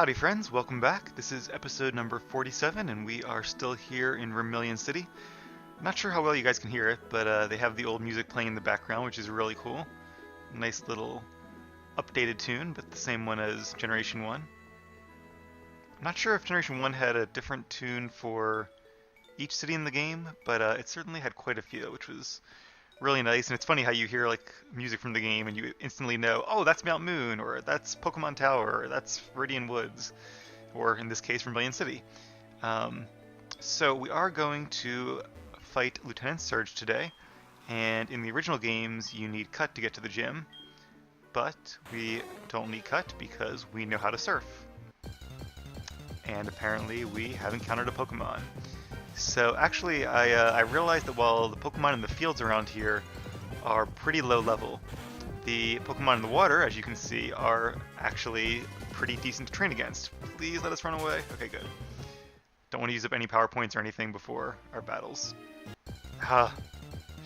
Howdy friends, welcome back. This is episode number 47 and we are still here in Vermilion City. Not sure how well you guys can hear it, but they have the old music playing in the background, which is really cool. Nice little updated tune, but the same one as Generation 1. I'm not sure if Generation 1 had a different tune for each city in the game, but it certainly had quite a few, which was really nice. And it's funny how you hear like music from the game and you instantly know, oh, that's Mount Moon, or that's Pokemon Tower, or that's Viridian Woods, or in this case, Vermilion City. So we are going to fight Lieutenant Surge today, and in the original games you need Cut to get to the gym, but we don't need Cut because we know how to surf. And apparently we have encountered a Pokemon. So actually, I realized that while the Pokemon in the fields around here are pretty low level, the Pokemon in the water, as you can see, are actually pretty decent to train against. Please let us run away. Okay, good. Don't want to use up any power points or anything before our battles.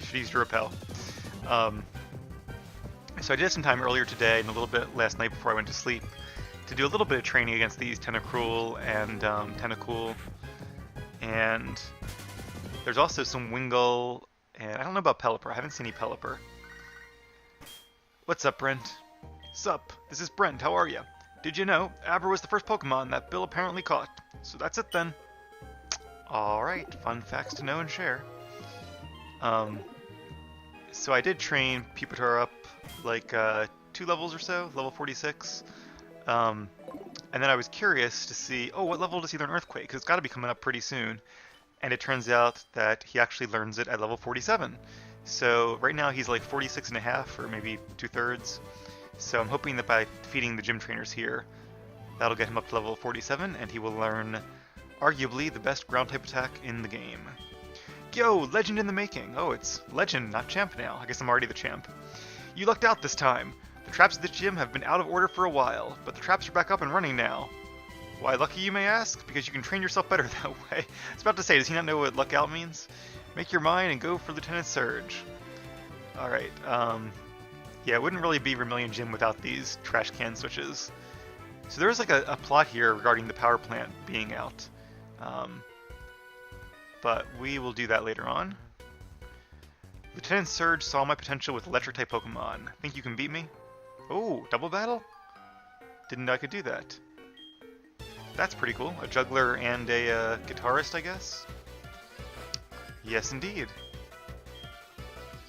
Should use to repel. So I did have some time earlier today and a little bit last night before I went to sleep to do a little bit of training against these Tentacruel and Tentacool. And there's also some Wingull, and I don't know about Pelipper. I haven't seen any Pelipper. What's up, Brent? Sup, this is Brent. How are you? Did you know Aber was the first Pokemon that Bill apparently caught? So that's it then. Alright, fun facts to know and share. So I did train Pupitar up like 2 levels or so, level 46. And then I was curious to see, oh, what level does he learn Earthquake? Because it's got to be coming up pretty soon. And it turns out that he actually learns it at level 47. So right now he's like 46 and a half, or maybe 2/3. So I'm hoping that by defeating the gym trainers here, that'll get him up to level 47, and he will learn arguably the best ground type attack in the game. Yo, legend in the making. Oh, it's legend, not champ now. I guess I'm already the champ. You lucked out this time. The traps at the gym have been out of order for a while, but the traps are back up and running now. Why lucky, you may ask? Because you can train yourself better that way. I was about to say, does he not know what luck out means? Make your mind and go for Lieutenant Surge. Alright, yeah, it wouldn't really be Vermilion Gym without these trash can switches. So there is like a plot here regarding the power plant being out. But we will do that later on. Lieutenant Surge saw my potential with electric-type Pokemon. Think you can beat me? Oh, double battle? Didn't know I could do that. That's pretty cool. A juggler and a guitarist, I guess? Yes, indeed.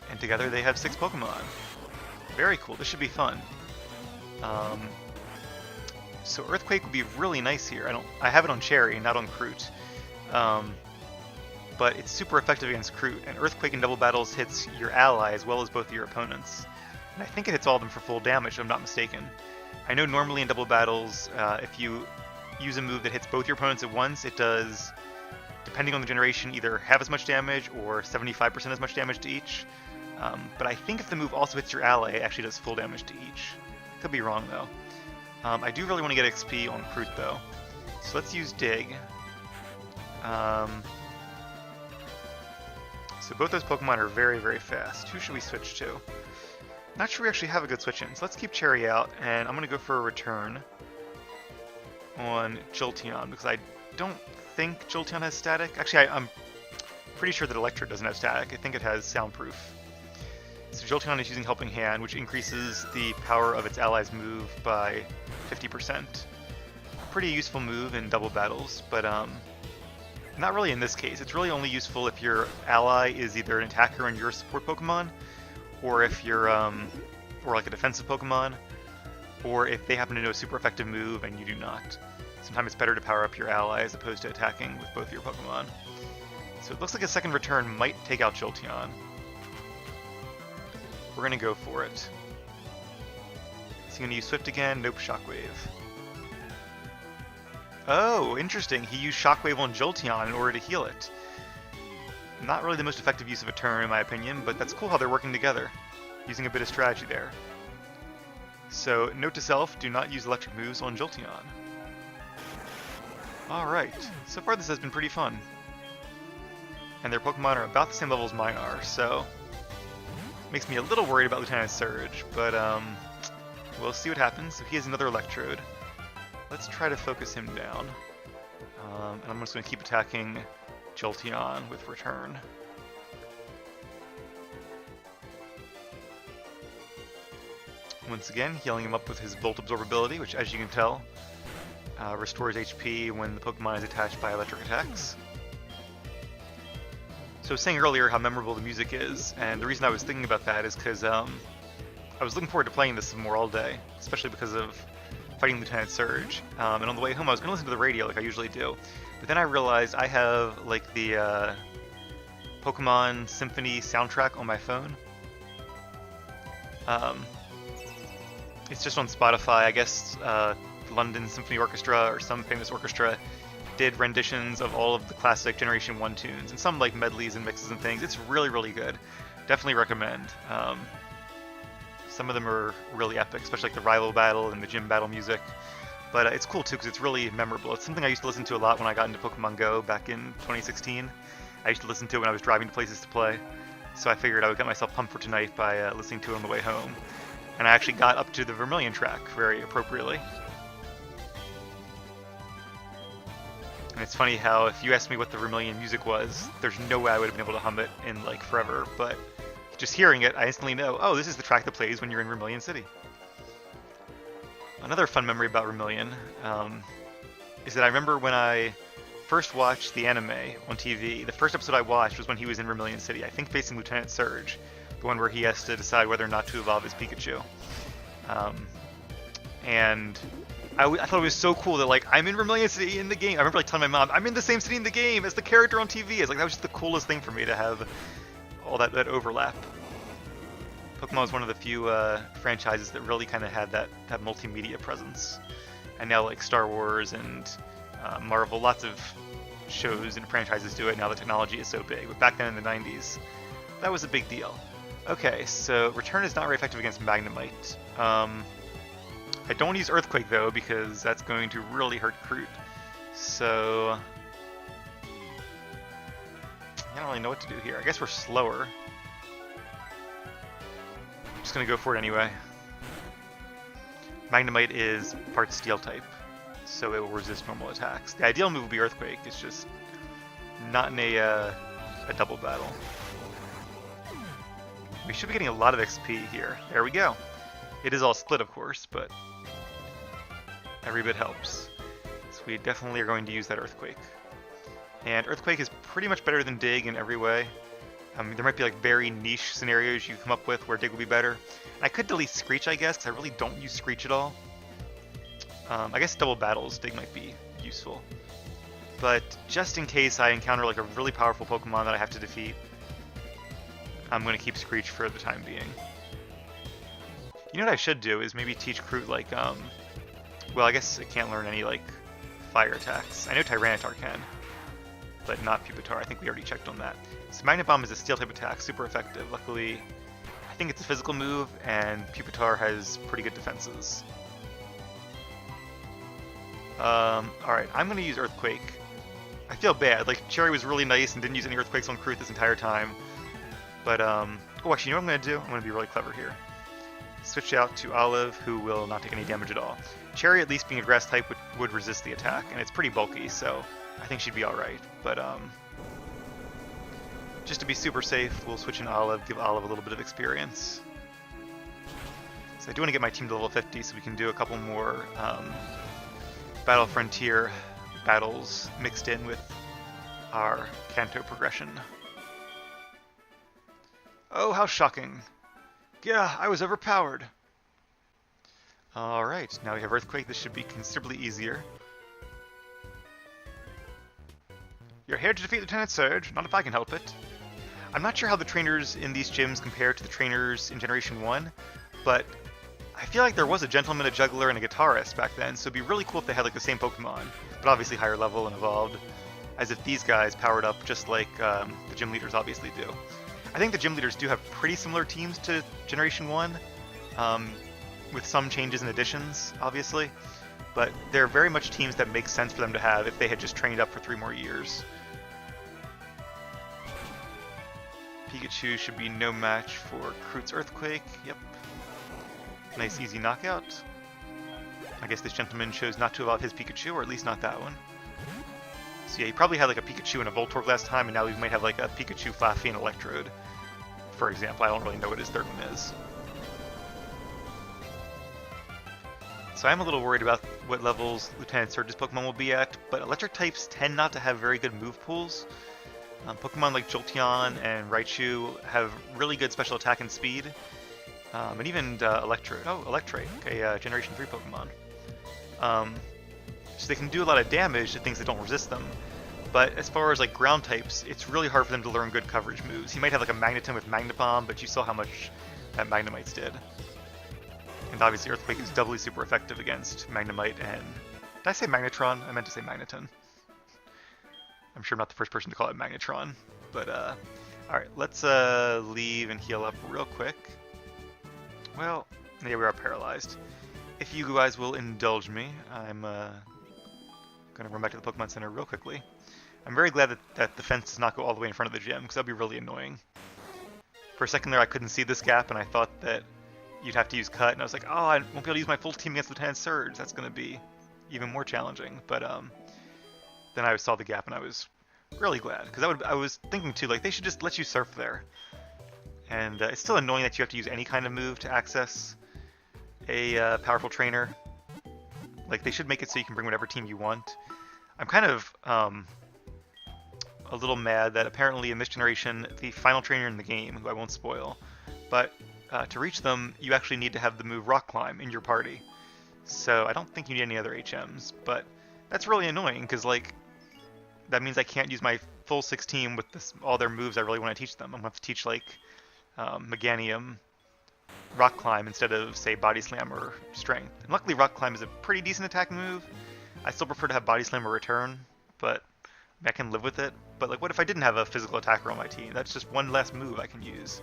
And together they have 6 Pokemon. Very cool. This should be fun. So Earthquake would be really nice here. I have it on Cherry, not on Kroot. But it's super effective against Kroot, and Earthquake in double battles hits your ally as well as both of your opponents. And I think it hits all of them for full damage, if I'm not mistaken. I know normally in double battles, if you use a move that hits both your opponents at once, it does, depending on the generation, either half as much damage or 75% as much damage to each. But I think if the move also hits your ally, it actually does full damage to each. Could be wrong, though. I do really want to get XP on Kroot, though. So let's use Dig. So both those Pokemon are very, very fast. Who should we switch to? Not sure we actually have a good switch in, so let's keep Cherry out, and I'm going to go for a return on Jolteon, because I don't think Jolteon has static. Actually, I'm pretty sure that Electro doesn't have static. I think it has soundproof. So Jolteon is using Helping Hand, which increases the power of its ally's move by 50%. Pretty useful move in double battles, but not really in this case. It's really only useful if your ally is either an attacker and you're a support Pokemon, or if you're, or like a defensive Pokemon, or if they happen to know a super effective move and you do not. Sometimes it's better to power up your ally as opposed to attacking with both your Pokemon. So it looks like a second return might take out Jolteon. We're gonna go for it. Is he gonna use Swift again? Nope, Shockwave. Oh, interesting. He used Shockwave on Jolteon in order to heal it. Not really the most effective use of a turn, in my opinion, but that's cool how they're working together, using a bit of strategy there. So, note to self, do not use electric moves on Jolteon. Alright, so far this has been pretty fun. And their Pokemon are about the same level as mine are, so makes me a little worried about Lieutenant Surge, but we'll see what happens. So he has another Electrode. Let's try to focus him down. And I'm just going to keep attacking Jolteon with Return. Once again, healing him up with his Volt Absorbability, which, as you can tell, restores HP when the Pokemon is attached by electric attacks. So I was saying earlier how memorable the music is, and the reason I was thinking about that is because I was looking forward to playing this some more all day, especially because of fighting Lieutenant Surge. And on the way home I was going to listen to the radio like I usually do, but then I realized I have like the Pokemon Symphony soundtrack on my phone. It's just on Spotify. I guess London Symphony Orchestra or some famous orchestra did renditions of all of the classic Generation 1 tunes, and some like medleys and mixes and things. It's really, really good. Definitely recommend. Some of them are really epic, especially like the rival battle and the gym battle music. But it's cool too because it's really memorable. It's something I used to listen to a lot when I got into Pokemon Go back in 2016. I used to listen to it when I was driving to places to play. So I figured I would get myself pumped for tonight by listening to it on the way home. And I actually got up to the Vermilion track very appropriately. And it's funny how if you asked me what the Vermilion music was, there's no way I would have been able to hum it in like forever, but just hearing it, I instantly know, oh, this is the track that plays when you're in Vermilion City. Another fun memory about Vermilion is that I remember when I first watched the anime on TV, the first episode I watched was when he was in Vermilion City, I think facing Lieutenant Surge. The one where he has to decide whether or not to evolve his Pikachu. And I thought it was so cool that like I'm in Vermilion City in the game. I remember like telling my mom, I'm in the same city in the game as the character on TV. It's like that was just the coolest thing for me to have all that overlap. Pokemon was one of the few franchises that really kind of had that multimedia presence. And now like Star Wars and Marvel, lots of shows and franchises do it. Now the technology is so big. But back then in the 90s, that was a big deal. Okay, so Return is not very effective against Magnemite. I don't want to use Earthquake though, because that's going to really hurt Kroot. So I don't really know what to do here. I guess we're slower. I'm just going to go for it anyway. Magnemite is part Steel type, so it will resist normal attacks. The ideal move would be Earthquake. It's just not in a double battle. We should be getting a lot of XP here. There we go. It is all split, of course, but every bit helps. So we definitely are going to use that Earthquake. And Earthquake is pretty much better than Dig in every way. There might be like very niche scenarios you come up with where Dig would be better. And I could delete Screech, I guess, because I really don't use Screech at all. I guess double battles, Dig might be useful. But just in case I encounter like a really powerful Pokemon that I have to defeat, I'm going to keep Screech for the time being. You know what I should do is maybe teach Kroot like, well, I guess it can't learn any like fire attacks. I know Tyranitar can, but not Pupitar. I think we already checked on that. So Magnet Bomb is a steel type attack, super effective. Luckily, I think it's a physical move, and Pupitar has pretty good defenses. Alright, I'm going to use Earthquake. I feel bad. Like, Cherry was really nice and didn't use any Earthquakes on Kroot this entire time. But, oh, actually, you know what I'm going to do? I'm going to be really clever here. Switch out to Olive, who will not take any damage at all. Cherry, at least being a grass type, would resist the attack, and it's pretty bulky, so I think she'd be alright. But, just to be super safe, we'll switch in Olive, give Olive a little bit of experience. So I do want to get my team to level 50 so we can do a couple more Battle Frontier battles mixed in with our Kanto progression. Oh, how shocking. Yeah, I was overpowered. Alright, now we have Earthquake. This should be considerably easier. You're here to defeat Lieutenant Surge, not if I can help it. I'm not sure how the trainers in these gyms compare to the trainers in Generation 1, but I feel like there was a gentleman, a juggler, and a guitarist back then, so it'd be really cool if they had like the same Pokemon, but obviously higher level and evolved, as if these guys powered up just like the gym leaders obviously do. I think the gym leaders do have pretty similar teams to Generation 1, with some changes and additions, obviously, but they're very much teams that make sense for them to have if they had just trained up for 3 more years. Pikachu should be no match for Kroot's Earthquake. Yep. Nice easy knockout. I guess this gentleman chose not to evolve his Pikachu, or at least not that one. So yeah, he probably had like a Pikachu and a Voltorb last time, and now he might have like a Pikachu, Flaaffy, and Electrode, for example. I don't really know what his third one is. So I'm a little worried about what levels Lieutenant Surge's Pokemon will be at, but electric types tend not to have very good move pools. Pokemon like Jolteon and Raichu have really good special attack and speed, and even Electrode, a Generation 3 Pokemon. So they can do a lot of damage to things that don't resist them, but as far as like ground types, it's really hard for them to learn good coverage moves. He might have like a Magneton with Magnabomb, but you saw how much that Magnemites did. And obviously Earthquake is doubly super effective against Magnemite and... Did I say Magnetron? I meant to say Magneton. I'm sure I'm not the first person to call it Magnetron. But, alright, let's leave and heal up real quick. Well, yeah, we are paralyzed. If you guys will indulge me, I'm gonna run back to the Pokemon Center real quickly. I'm very glad that the fence does not go all the way in front of the gym, because that would be really annoying. For a second there I couldn't see this gap, and I thought that you'd have to use Cut, and I was like, oh, I won't be able to use my full team against Lieutenant Surge. That's going to be even more challenging. But then I saw the gap, and I was really glad, because I was thinking too, like, they should just let you surf there. And it's still annoying that you have to use any kind of move to access a powerful trainer. Like, they should make it so you can bring whatever team you want. I'm kind of a little mad that apparently in this generation, the final trainer in the game, who I won't spoil, but to reach them, you actually need to have the move Rock Climb in your party. So I don't think you need any other HMs, but that's really annoying, because like, that means I can't use my full 16 with all their moves I really want to teach them. I'm going to have to teach like Meganium, Rock Climb instead of, say, Body Slam or Strength. And luckily Rock Climb is a pretty decent attacking move. I still prefer to have Body Slam or Return, but I can live with it. But like, what if I didn't have a physical attacker on my team? That's just one less move I can use.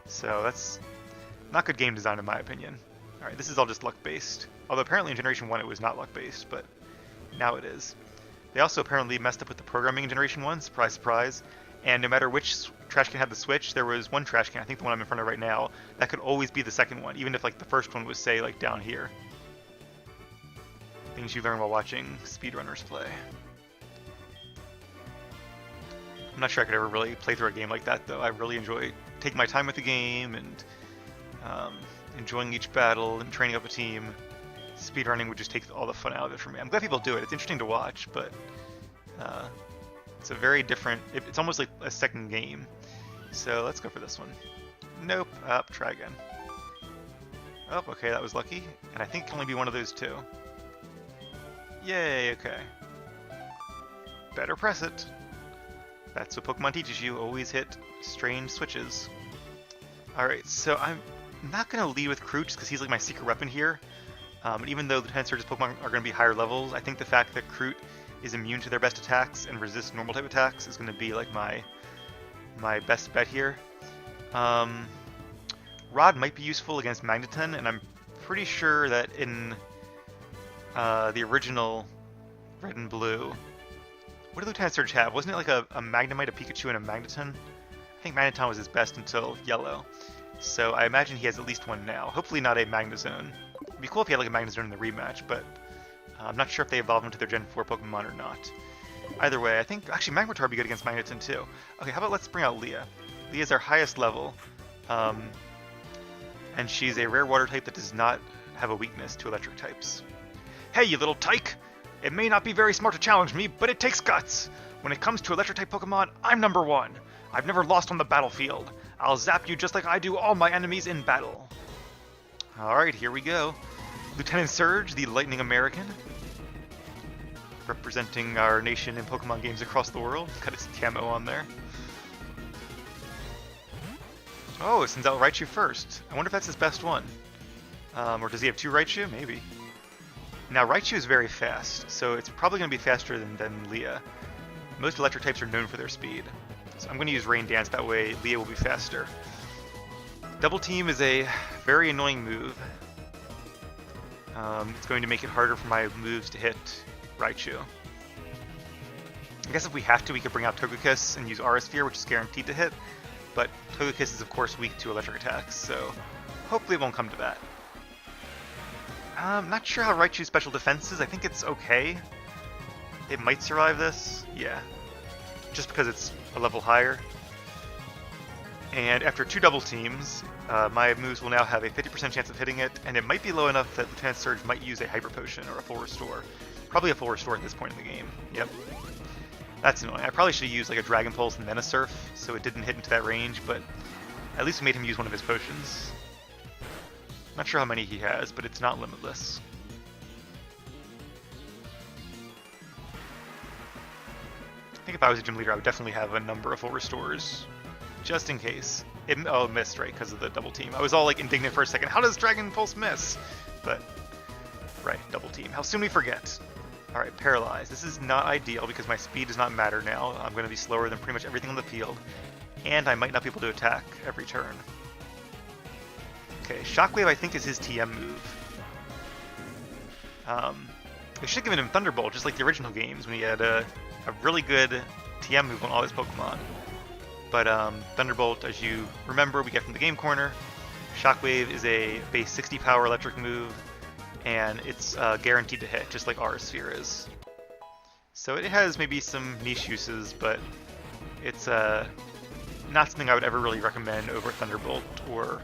So that's not good game design in my opinion. Alright, this is all just luck-based. Although apparently in Generation 1 it was not luck-based, but now it is. They also apparently messed up with the programming in Generation 1, surprise, surprise. And no matter which trash can had the switch, there was one trash can, I think the one I'm in front of right now, that could always be the second one, even if like the first one was, say, like down here. Things you learn while watching speedrunners play. I'm not sure I could ever really play through a game like that, though. I really enjoy taking my time with the game and enjoying each battle and training up a team. Speedrunning would just take all the fun out of it for me. I'm glad people do it. It's interesting to watch, but it's a very different... It's almost like a second game. So let's go for this one. Nope. Up. Try again. Oh, okay, that was lucky. And I think it can only be one of those two. Yay, okay. Better press it. That's what Pokemon teaches you. Always hit strange switches. Alright, so I'm not going to lead with Kroot because he's like my secret weapon here. And even though the Lieutenant Surge's Pokemon are going to be higher levels, I think the fact that Kroot is immune to their best attacks and resists normal type attacks is going to be like my best bet here. Rod might be useful against Magneton, and I'm pretty sure that in the original Red and Blue, what did Lieutenant Surge have? Wasn't it like a Magnemite, a Pikachu, and a Magneton? I think Magneton was his best until Yellow. So I imagine he has at least one now. Hopefully not a Magnezone. It'd be cool if he had like a Magnezone in the rematch, but I'm not sure if they evolve into their Gen 4 Pokemon or not. Either way, I think... Actually, Magnetar would be good against Magneton too. Okay, how about let's bring out Leah. Leah's our highest level. And she's a rare water type that does not have a weakness to electric types. Hey, you little tyke! It may not be very smart to challenge me, but it takes guts! When it comes to electric type Pokemon, I'm number one! I've never lost on the battlefield. I'll zap you just like I do all my enemies in battle. Alright, here we go. Lieutenant Surge, the Lightning American. Representing our nation in Pokemon games across the world. Got its camo on there. Oh, it sends out Raichu first. I wonder if that's his best one. Or does he have two Raichu? Maybe. Now, Raichu is very fast, so it's probably going to be faster than Leah. Most electric types are known for their speed. So I'm going to use Rain Dance, that way Leah will be faster. Double Team is a very annoying move. It's going to make it harder for my moves to hit Raichu. I guess if we have to, we could bring out Togekiss and use Aura Sphere, which is guaranteed to hit. But Togekiss is of course weak to electric attacks, so hopefully it won't come to that. I'm not sure how Raichu's special defense is. I think it's okay. It might survive this. Yeah. Just because it's a level higher. And after 2 double teams, my moves will now have a 50% chance of hitting it, and it might be low enough that Lieutenant Surge might use a Hyper Potion or a Full Restore. Probably a Full Restore at this point in the game. Yep. That's annoying. I probably should have used like a Dragon Pulse and then a Surf, so it didn't hit into that range, but at least we made him use one of his potions. Not sure how many he has, but it's not limitless. I think if I was a gym leader, I would definitely have a number of Full Restores, just in case. It missed, right, because of the double team. I was all like indignant for a second. How does Dragon Pulse miss? But, right, double team. How soon we forget. Alright, Paralyzed. This is not ideal because my speed does not matter now. I'm going to be slower than pretty much everything on the field. And I might not be able to attack every turn. Okay, Shockwave I think is his TM move. They should have given him Thunderbolt, just like the original games, when he had a really good TM move on all his Pokemon. But Thunderbolt, as you remember, we get from the Game Corner. Shockwave is a base 60 power electric move, and it's guaranteed to hit, just like Aura Sphere is. So it has maybe some niche uses, but it's not something I would ever really recommend over Thunderbolt, or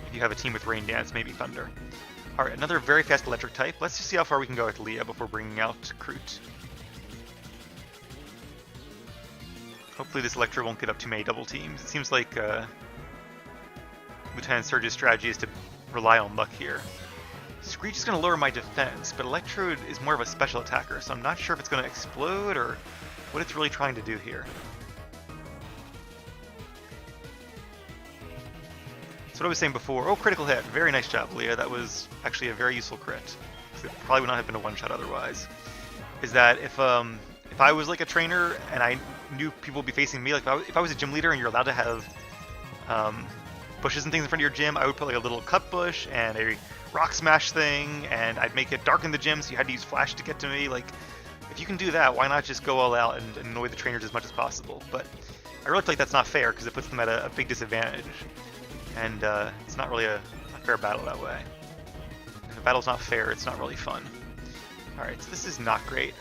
if you have a team with Rain Dance, maybe Thunder. Alright, another very fast electric type. Let's just see how far we can go with Leah before bringing out Kroot. Hopefully this Electro won't get up too many double teams. It seems like Lieutenant Surge's strategy is to rely on luck here. Screech is going to lower my defense, but Electrode is more of a special attacker, so I'm not sure if it's going to explode or what it's really trying to do here. That's what I was saying before. Oh, critical hit. Very nice job, Leah. That was actually a very useful crit. It probably would not have been a one-shot otherwise. Is that if I was like a trainer and I knew people would be facing me, like if I was a gym leader and you're allowed to have bushes and things in front of your gym, I would put like a little cut bush and a rock smash thing, and I'd make it dark in the gym so you had to use flash to get to me. Like, if you can do that, why not just go all out and annoy the trainers as much as possible? But I really feel like that's not fair because it puts them at a big disadvantage, and it's not really a fair battle that way. If a battle's not fair, it's not really fun. Alright, so this is not great.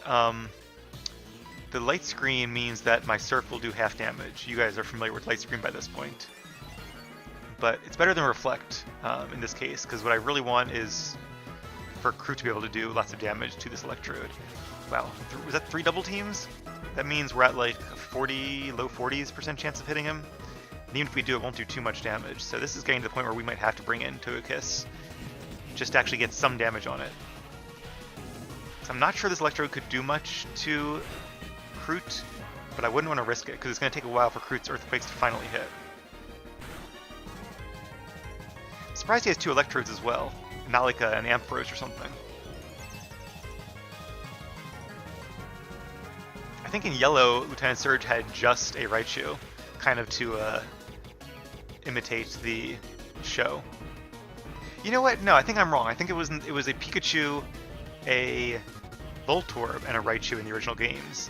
The light screen means that my Surf will do half damage. You guys are familiar with light screen by this point. But it's better than Reflect in this case, because what I really want is for Kroot to be able to do lots of damage to this Electrode. Wow, was that 3 double teams? That means we're at like a 40, low 40% chance of hitting him. And even if we do, it won't do too much damage. So this is getting to the point where we might have to bring in Togekiss just to actually get some damage on it. So I'm not sure this Electrode could do much to Kroot, but I wouldn't want to risk it because it's going to take a while for Kroot's Earthquakes to finally hit. I'm surprised he has 2 Electrodes as well, not like an Ampharos or something. I think in yellow, Lieutenant Surge had just a Raichu, kind of to imitate the show. You know what? No, I think I'm wrong. I think it was a Pikachu, a Voltorb, and a Raichu in the original games.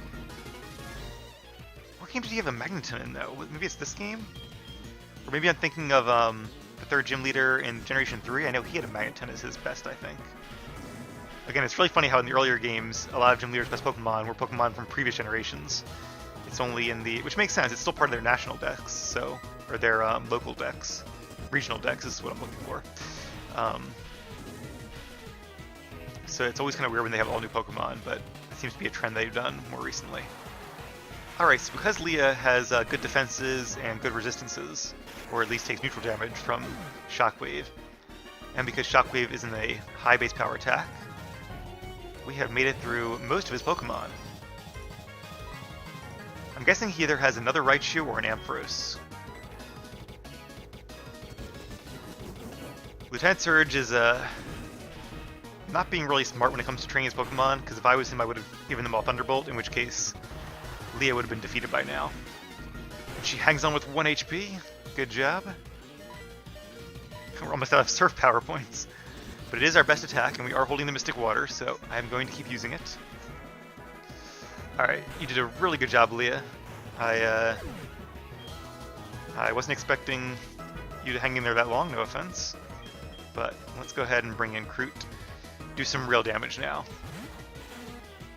What game did he have a Magneton in, though? Maybe it's this game? Or maybe I'm thinking of the 3rd gym leader in Generation 3. I know he had a Magneton as his best, I think. Again, it's really funny how in the earlier games, a lot of gym leaders' best Pokemon were Pokemon from previous generations. It's only in the... which makes sense, it's still part of their national decks, so... or their local decks. Regional decks is what I'm looking for. So it's always kind of weird when they have all new Pokemon, but it seems to be a trend they've done more recently. Alright, so because Leah has good defenses and good resistances, or at least takes neutral damage from Shockwave, and because Shockwave isn't a high base power attack, we have made it through most of his Pokemon. I'm guessing he either has another Raichu or an Ampharos. Lieutenant Surge is not being really smart when it comes to training his Pokemon, because if I was him I would have given them all Thunderbolt, in which case Leah would have been defeated by now. And she hangs on with 1 HP. Good job. We're almost out of Surf power points. But it is our best attack, and we are holding the Mystic Water, so I'm going to keep using it. Alright, you did a really good job, Leah. I wasn't expecting you to hang in there that long, no offense. But let's go ahead and bring in Kroot. do some real damage now.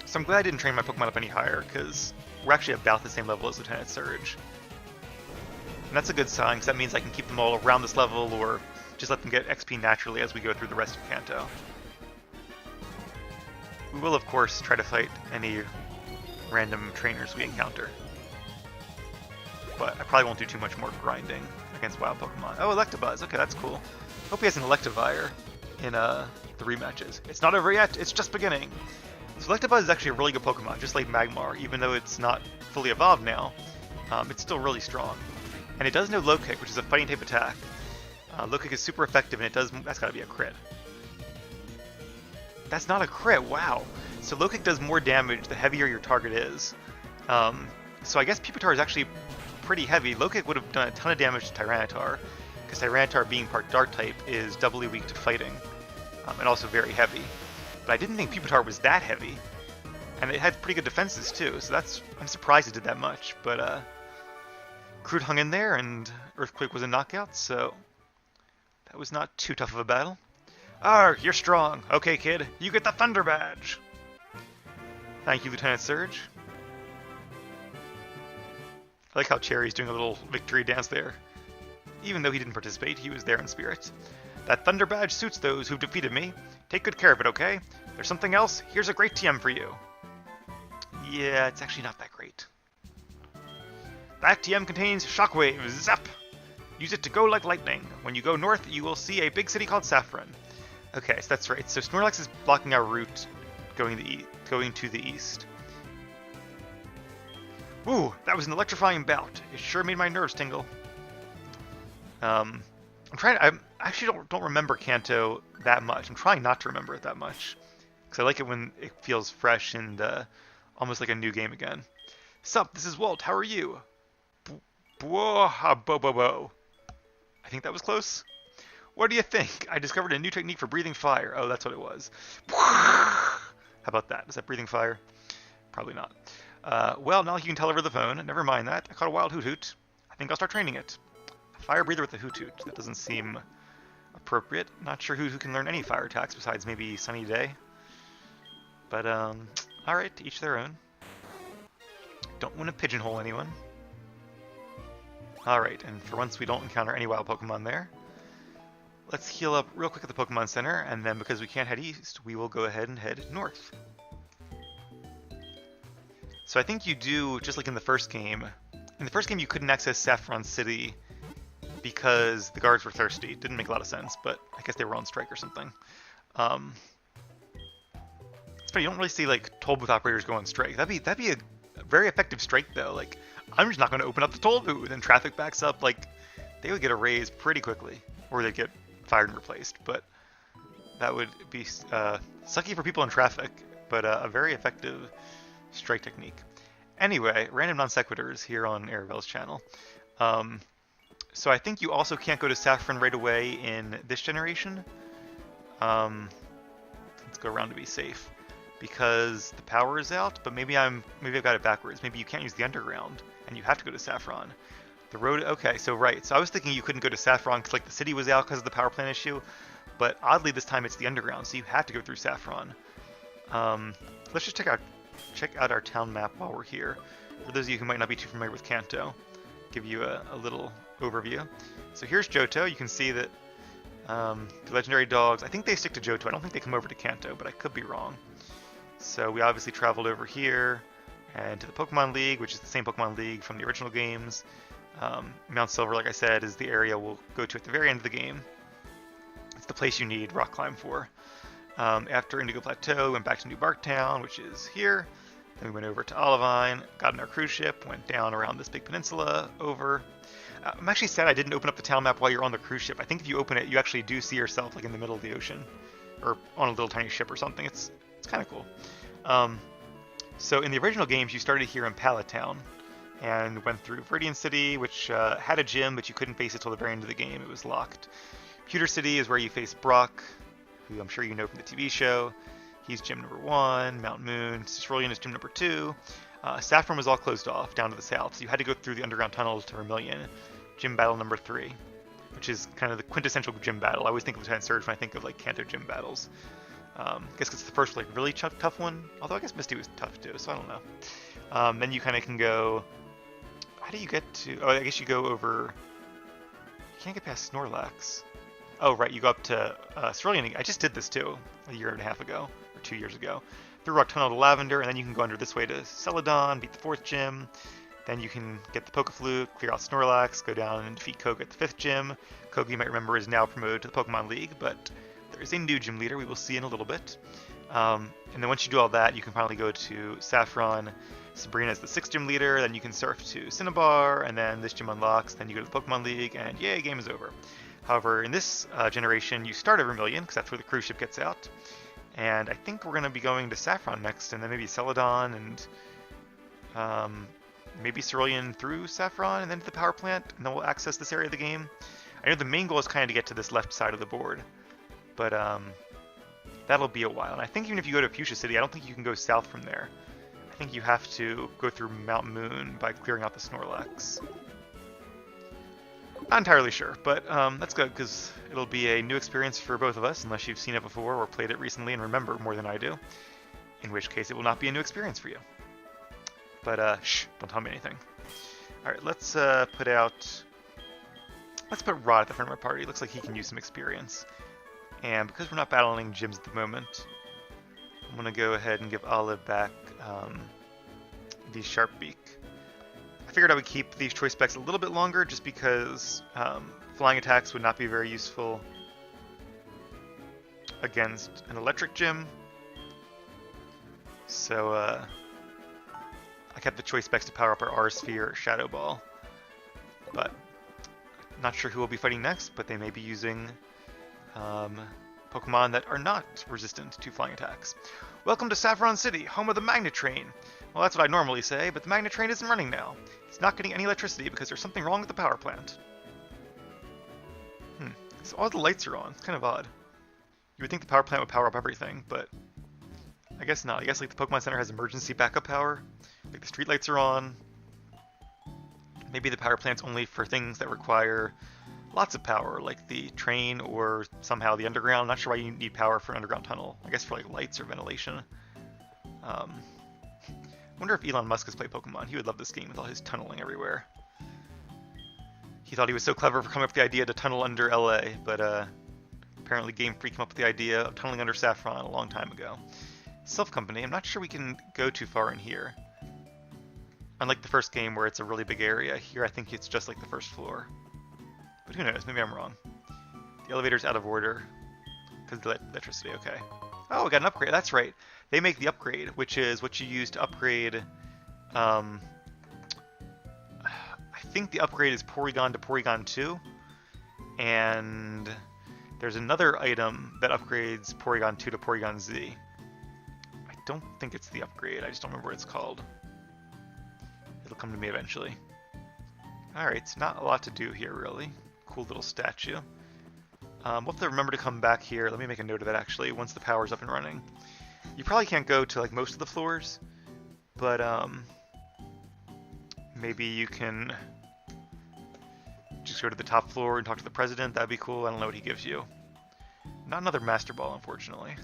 So I'm glad I didn't train my Pokemon up any higher, because we're actually about the same level as Lieutenant Surge. And that's a good sign, because that means I can keep them all around this level, or just let them get XP naturally as we go through the rest of Kanto. We will, of course, try to fight any random trainers we encounter. But I probably won't do too much more grinding against wild Pokemon. Oh, Electabuzz. Okay, that's cool. Hope he has an Electivire in the rematches. It's not over yet, it's just beginning. So Electabuzz is actually a really good Pokemon, just like Magmar. Even though it's not fully evolved now, it's still really strong. And it does know Low Kick, which is a fighting type attack. Low Kick is super effective, and it does. That's got to be a crit. That's not a crit. Wow. So Low Kick does more damage the heavier your target is. So I guess Pupitar is actually pretty heavy. Low Kick would have done a ton of damage to Tyranitar, because Tyranitar, being part Dark type, is doubly weak to fighting, and also very heavy. But I didn't think Pupitar was that heavy, and it had pretty good defenses too. So I'm surprised it did that much. But Crude hung in there, and Earthquake was a knockout, so that was not too tough of a battle. Arg, you're strong. Okay, kid, you get the Thunder Badge. Thank you, Lieutenant Surge. I like how Cherry's doing a little victory dance there. Even though he didn't participate, he was there in spirit. That Thunder Badge suits those who've defeated me. Take good care of it, okay? There's something else. Here's a great TM for you. Yeah, it's actually not that great. That TM contains Shockwave. Zap! Use it to go like lightning. When you go north, you will see a big city called Saffron. Okay, so that's right. So Snorlax is blocking our route going to the east. Ooh, that was an electrifying bout. It sure made my nerves tingle. I actually don't remember Kanto that much. I'm trying not to remember it that much, because I like it when it feels fresh and almost like a new game again. Sup, this is Walt. How are you? Bo. I think that was close. What do you think? I discovered a new technique for breathing fire. Oh, that's what it was. How about that? Is that breathing fire? Probably not. Well, now you can tell over the phone. Never mind that. I caught a wild hoot. I think I'll start training it. A fire breather with a hoot. That doesn't seem appropriate. Not sure who can learn any fire attacks besides maybe Sunny Day. But, alright, to each their own. Don't want to pigeonhole anyone. Alright, and for once we don't encounter any wild Pokemon there. Let's heal up real quick at the Pokemon Center, and then because we can't head east, we will go ahead and head north. So I think you do, just like in the first game, you couldn't access Saffron City because the guards were thirsty. Didn't make a lot of sense, but I guess they were on strike or something. It's funny, you don't really see like toll booth operators go on strike. That'd be a very effective strike though. Like, I'm just not going to open up the toll booth, and traffic backs up. Like, they would get a raise pretty quickly, or they'd get fired and replaced. But that would be sucky for people in traffic, but a very effective strike technique. Anyway, random non sequiturs here on Aravel's channel. So I think you also can't go to Saffron right away in this generation. Let's go around to be safe, because the power is out. But maybe I've got it backwards. Maybe you can't use the underground, and you have to go to Saffron. The road. Okay, so right. So I was thinking you couldn't go to Saffron because like the city was out because of the power plant issue. But oddly, this time it's the underground, so you have to go through Saffron. Let's just check out our town map while we're here. For those of you who might not be too familiar with Kanto, give you a little overview. So here's Johto. You can see that the legendary dogs, I think they stick to Johto. I don't think they come over to Kanto, but I could be wrong. So we obviously traveled over here and to the Pokemon League, which is the same Pokemon League from the original games. Mount Silver, like I said, is the area we'll go to at the very end of the game. It's the place you need rock climb for. After Indigo Plateau, went back to New Barktown, which is here. Then we went over to Olivine, got on our cruise ship, went down around this big peninsula, over. I'm actually sad I didn't open up the town map while you're on the cruise ship. I think if you open it, you actually do see yourself like in the middle of the ocean, or on a little tiny ship or something. It's kind of cool. So in the original games, you started here in Pallet Town, and went through Viridian City, which had a gym, but you couldn't face it till the very end of the game. It was locked. Pewter City is where you face Brock, who I'm sure you know from the TV show. He's gym number 1. Mount Moon, Cerulean is gym number 2. Saffron was all closed off down to the south, so you had to go through the underground tunnels to Vermilion. Gym battle number 3, which is kind of the quintessential gym battle. I always think of Lieutenant Surge when I think of like Kanto gym battles. I guess it's the first like really tough one. Although I guess Misty was tough too, so I don't know. Then you kind of can go. How do you get to? Oh, I guess you go over. You can't get past Snorlax. Oh, right, you go up to Cerulean. I just did this too a year and a half ago or 2 years ago. Through Rock Tunnel to Lavender, and then you can go under this way to Celadon, beat the 4th gym. Then you can get the Pokeflute, clear out Snorlax, go down and defeat Koga at the 5th gym. Koga, you might remember, is now promoted to the Pokemon League, but there is a new gym leader we will see in a little bit. And then once you do all that, you can finally go to Saffron. Sabrina is the 6th gym leader, then you can surf to Cinnabar, and then this gym unlocks, then you go to the Pokemon League, and yay, game is over. However, in this generation, you start at Vermilion, because that's where the cruise ship gets out. And I think we're going to be going to Saffron next, and then maybe Celadon, and maybe Cerulean through Saffron, and then to the power plant, and then we'll access this area of the game. I know the main goal is kind of to get to this left side of the board, but that'll be a while. And I think even if you go to Fuchsia City, I don't think you can go south from there. I think you have to go through Mount Moon by clearing out the Snorlax. Not entirely sure, but that's good, because it'll be a new experience for both of us, unless you've seen it before or played it recently and remember more than I do, in which case it will not be a new experience for you. But, shh, don't tell me anything. Alright, let's put Rod at the front of our party. Looks like he can use some experience. And because we're not battling gyms at the moment, I'm going to go ahead and give Olive back the Sharp Beak. I figured I would keep these choice specs a little bit longer just because flying attacks would not be very useful against an electric gym. So I kept the choice specs to power up our R-Sphere or Shadow Ball. But not sure who will be fighting next, but they may be using Pokemon that are not resistant to flying attacks. Welcome to Saffron City, home of the Magnet Train. Well, that's what I normally say, but the Magnet Train isn't running now. It's not getting any electricity because there's something wrong with the power plant. So all the lights are on. It's kind of odd. You would think the power plant would power up everything, but I guess not. I guess like the Pokemon Center has emergency backup power. Like the street lights are on. Maybe the power plant's only for things that require lots of power, like the train or somehow the underground. I'm not sure why you need power for an underground tunnel. I guess for like lights or ventilation. Wonder if Elon Musk has played Pokemon. He would love this game with all his tunneling everywhere. He thought he was so clever for coming up with the idea to tunnel under LA, but apparently Game Freak came up with the idea of tunneling under Saffron a long time ago. Self Company, I'm not sure we can go too far in here. Unlike the first game where it's a really big area, here I think it's just like the first floor. But who knows, maybe I'm wrong. The elevator's out of order because of the electricity, okay. Oh, we got an upgrade, that's right. They make the upgrade, which is what you use to upgrade, I think the upgrade is Porygon to Porygon 2, and there's another item that upgrades Porygon 2 to Porygon Z. I don't think it's the upgrade, I just don't remember what it's called. It'll come to me eventually. Alright, so not a lot to do here, really. Cool little statue. We'll have to remember to come back here. Let me make a note of that, actually, once the power's up and running. You probably can't go to, like, most of the floors, but, maybe you can just go to the top floor and talk to the president. That'd be cool. I don't know what he gives you. Not another Master Ball, unfortunately.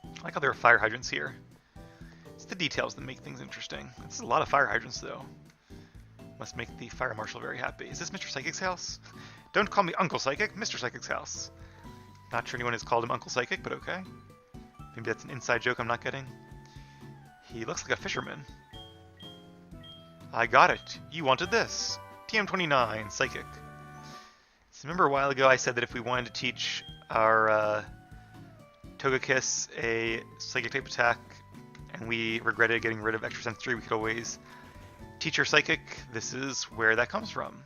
I like how there are fire hydrants here. It's the details that make things interesting. This is a lot of fire hydrants, though. Must make the fire marshal very happy. Is this Mr. Psychic's house? Don't call me Uncle Psychic, Mr. Psychic's house. Not sure anyone has called him Uncle Psychic, but okay. Maybe that's an inside joke I'm not getting. He looks like a fisherman. I got it. You wanted this. TM29, Psychic. So remember a while ago I said that if we wanted to teach our Togekiss a Psychic type attack, and we regretted getting rid of Extra Sense 3, we could always teach our Psychic. This is where that comes from.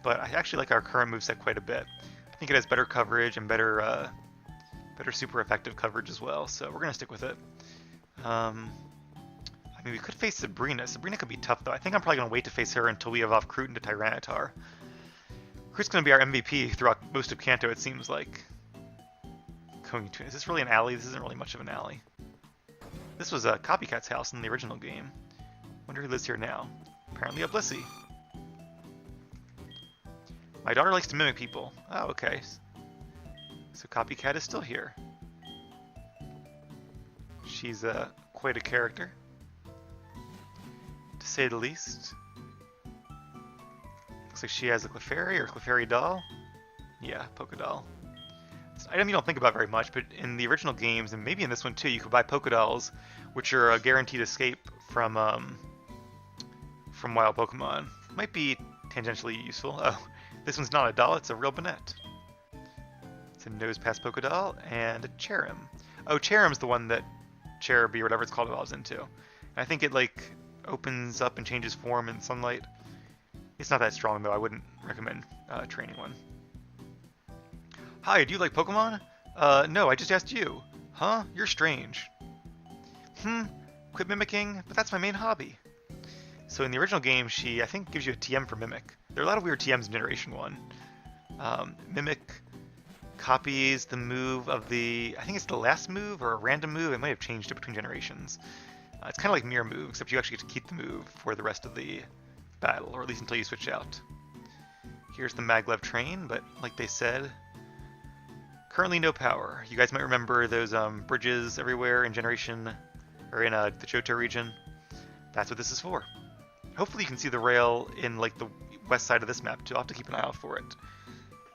But I actually like our current moveset quite a bit. I think it has better coverage and better super effective coverage as well, so we're going to stick with it. I mean, we could face Sabrina. Sabrina could be tough, though. I think I'm probably going to wait to face her until we evolve Kroot into Tyranitar. Kroot's going to be our MVP throughout most of Kanto, it seems like. Is this really an alley? This isn't really much of an alley. This was a Copycat's house in the original game. Wonder who lives here now. Apparently a Blissey. My daughter likes to mimic people. Oh, okay. So Copycat is still here. She's quite a character, to say the least. Looks like she has a Clefairy or Clefairy doll. Yeah, Poké doll. It's an item you don't think about very much, but in the original games, and maybe in this one too, you could buy Poké dolls, which are a guaranteed escape from wild Pokemon. Might be tangentially useful. Oh, this one's not a doll, it's a real Banette. It's a Nosepass Poké doll and a Cherim. Oh, Cherim's the one that Cherubi or whatever it's called evolves into. And I think it like opens up and changes form in sunlight. It's not that strong though, I wouldn't recommend training one. Hi, do you like Pokemon? No, I just asked you. Huh? You're strange. Quit mimicking, but that's my main hobby. So in the original game, she, I think, gives you a TM for Mimic. There are a lot of weird TMs in Generation 1. Mimic copies the move of the, I think it's the last move or a random move. It might have changed it between generations. It's kind of like Mirror Move, except you actually get to keep the move for the rest of the battle, or at least until you switch out. Here's the Maglev train, but like they said, currently no power. You guys might remember those bridges everywhere in Generation, or in the Johto region. That's what this is for. Hopefully you can see the rail in like the west side of this map too. I'll have to keep an eye out for it.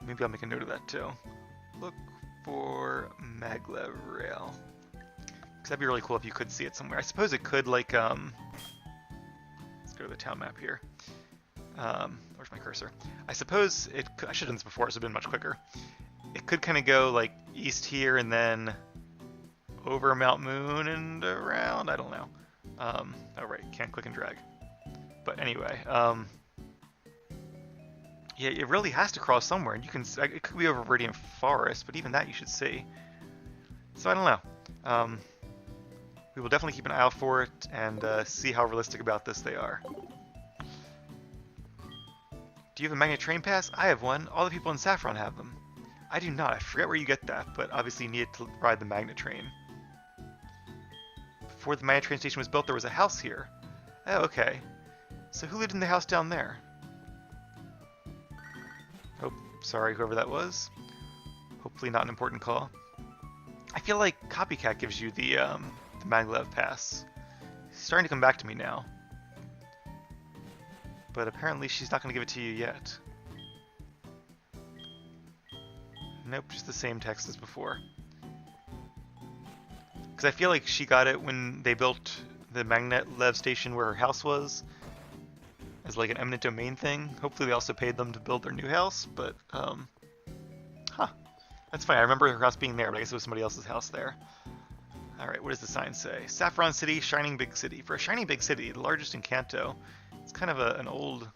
Maybe I'll make a note of that too. Look for Maglev rail. Because that'd be really cool if you could see it somewhere. I suppose it could like, let's go to the town map here. Where's my cursor? I suppose it could, I should have done this before, so it would have been much quicker. It could kind of go like east here and then over Mount Moon and around, I don't know. Oh right, can't click and drag. But anyway, yeah, it really has to cross somewhere, and you can. It could be over Viridian Forest, but even that you should see. So I don't know. We will definitely keep an eye out for it and see how realistic about this they are. Do you have a Magnet Train Pass? I have one. All the people in Saffron have them. I do not. I forget where you get that, but obviously you need to ride the Magnet Train. Before the Magnet Train Station was built, there was a house here. Oh, okay. So who lived in the house down there? Oh, sorry, whoever that was. Hopefully not an important call. I feel like Copycat gives you the Maglev Pass. She's starting to come back to me now. But apparently she's not going to give it to you yet. Nope, just the same text as before. Because I feel like she got it when they built the Maglev station where her house was, as like an eminent domain thing. Hopefully they also paid them to build their new house, but, huh. That's fine. I remember her house being there, but I guess it was somebody else's house there. Alright, what does the sign say? Saffron City, Shining Big City. For a shining big city, the largest in Kanto, it's kind of an old,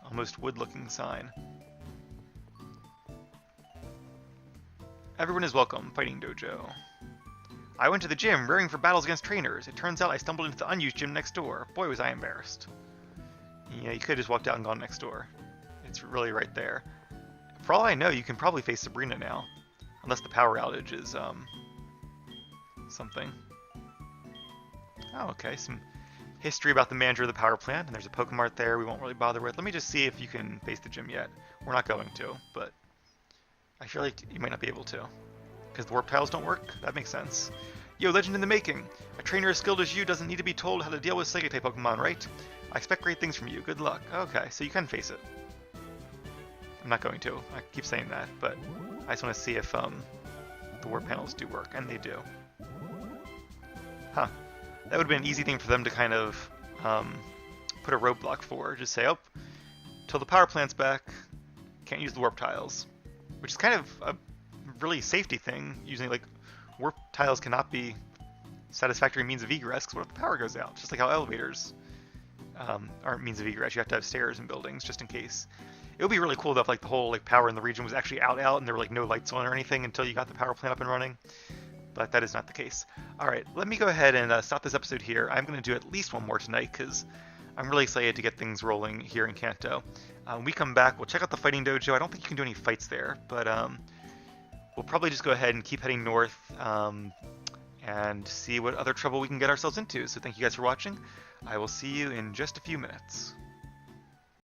almost wood-looking sign. Everyone is welcome, Fighting Dojo. I went to the gym, rearing for battles against trainers. It turns out I stumbled into the unused gym next door. Boy, was I embarrassed. Yeah, you could have just walked out and gone next door. It's really right there. For all I know, you can probably face Sabrina now. Unless the power outage is, something. Oh, okay, some history about the manager of the power plant, and there's a Pokemart there we won't really bother with. Let me just see if you can face the gym yet. We're not going to, but I feel like you might not be able to. Because the warp tiles don't work? That makes sense. Yo, legend in the making! A trainer as skilled as you doesn't need to be told how to deal with Psychic-type Pokemon, right? I expect great things from you. Good luck. Okay, so you can face it. I'm not going to. I keep saying that, but I just want to see if the warp panels do work, and they do. Huh. That would have been an easy thing for them to kind of put a roadblock for. Just say, oh, till the power plant's back, can't use the warp tiles. Which is kind of a really safety thing, using like warp tiles cannot be satisfactory means of egress, because what if the power goes out? Just like how elevators aren't means of egress. You have to have stairs in buildings just in case. It would be really cool though if like the whole like power in the region was actually out and there were like no lights on or anything until you got the power plant up and running. But that is not the case. Alright, let me go ahead and stop this episode here. I'm going to do at least one more tonight because I'm really excited to get things rolling here in Kanto. When we come back, we'll check out the Fighting Dojo. I don't think you can do any fights there, but we'll probably just go ahead and keep heading north and see what other trouble we can get ourselves into. So thank you guys for watching. I will see you in just a few minutes.